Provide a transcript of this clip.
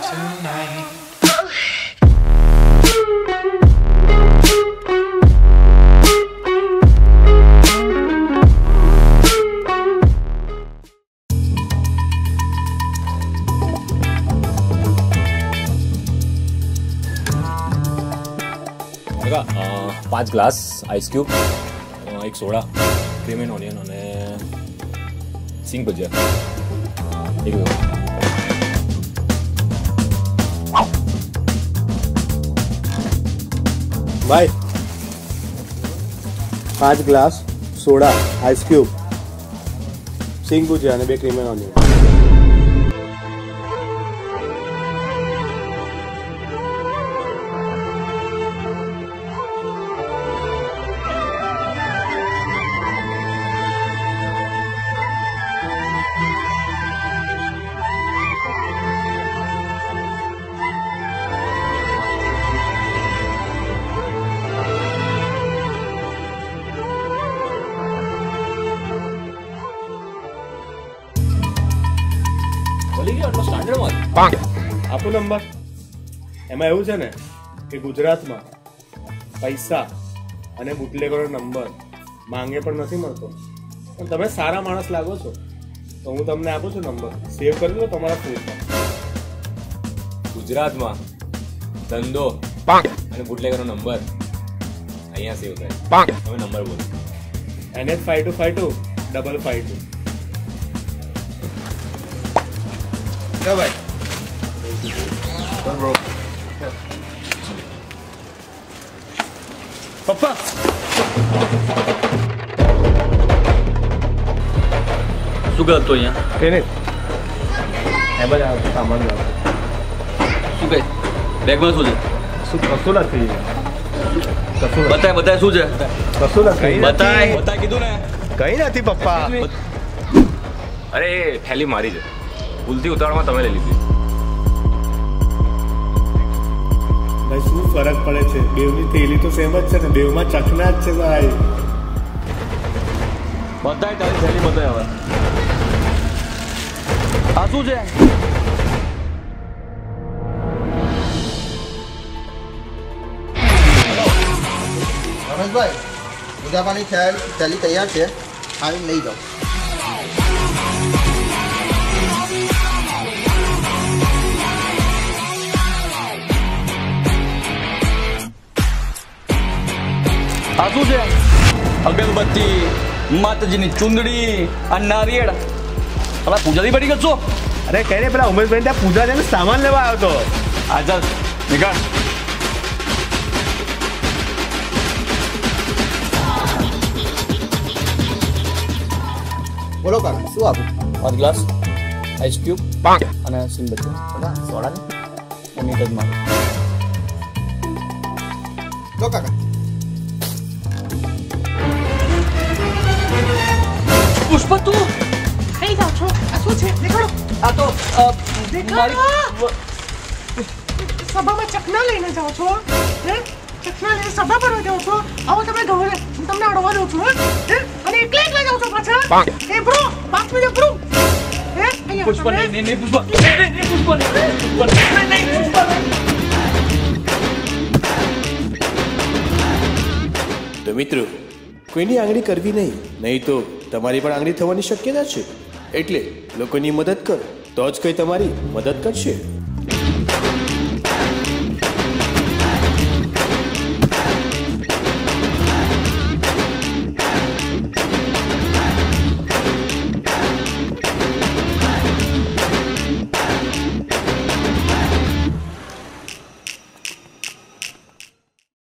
tonight. पांच glass ice cube, एक soda, cream and onion અને સિંગ ભજીયા એક भाई 5 ग्लास सोडा आइस क्यूब सिंग भुजिया અને 2 क्रीम एंड ऑनियन. આપો નંબર. એમાં એવું છે ને કે ગુજરાતમાં પૈસા અને બુટલેગરો નંબર માંગે પણ નથી મળતો, પણ તમે સારા માણસ લાગો છો તો હું તમને આપું છું નંબર. સેવ કરી લો તમારા ફોનમાં. ગુજરાતમાં ધંધો અને બુટલેગરનો નંબર અહીંયા સેવ થાય. તમે નંબર બોલો. NH 5252 552. क्या भाई bro. पप्पा શું કરતો અહીંયા? એને એ બધા સામાન લાવો. શું કહે? બેગમાં શું છે? શું કશું નથી. બતાય શું છે? કશું નથી. બતાય કીધું ને. કઈ નથી પપ્પા. અરે એ થેલી મારી છે, ભૂલથી ઉતાવળમાં તમે લઈ લીધી. ભાઈ શું ફરક પડે છે? બેવની થેલી તો સેમ જ છે ને, બેવમાં ચકના જ છે ભાઈ. બતાય તારી થેલી બતાય હવે. આ શું છે? રમેશભાઈ, ઉજાપાની થેલી તૈયાર છે, આવીને લઈ જાઓ. આ શું છે? અગરબત્તી, માતાજીની ચુંદડી અને નારિયેળ. પેલા પૂજાથી બની ગયો. અરે કઈ ને પેલા ઉમેશભાઈ ત્યાં પૂજા છે ને સામાન લેવા આવ્યો હતો. આ ચાલ નીકળ. બોલો કાકા, શું આપું? 5 ગ્લાસ આઈસ ક્યુબ અને સિંગ ભજીયા. સોડા ને મિનિટ જ મારું. લો કાકા. પુષ્પ, તું કઈ જાવ છો? આ શું છે? નીકળો. આ તો સભામાં ચકના લઈને જાઓ છો? હે? ચકના લઈને સભા પર જાઓ છો? આવો તમે ઘરે તમને અડવા દઉં છું. હે? અને એકલા જાઓ છો પાછા? એ બ્રો, બાપી દે બ્રો. હે? પુષ્પ નહીં પુષ્પ. પુષ્પ તો મિત્રો, કોઈની આંગળી કરવી નહીં તો તમારી પણ આંગળી થવાની શક્યતા છે. એટલે લોકોની મદદ કરો તો જ કોઈ તમારી મદદ કરશે.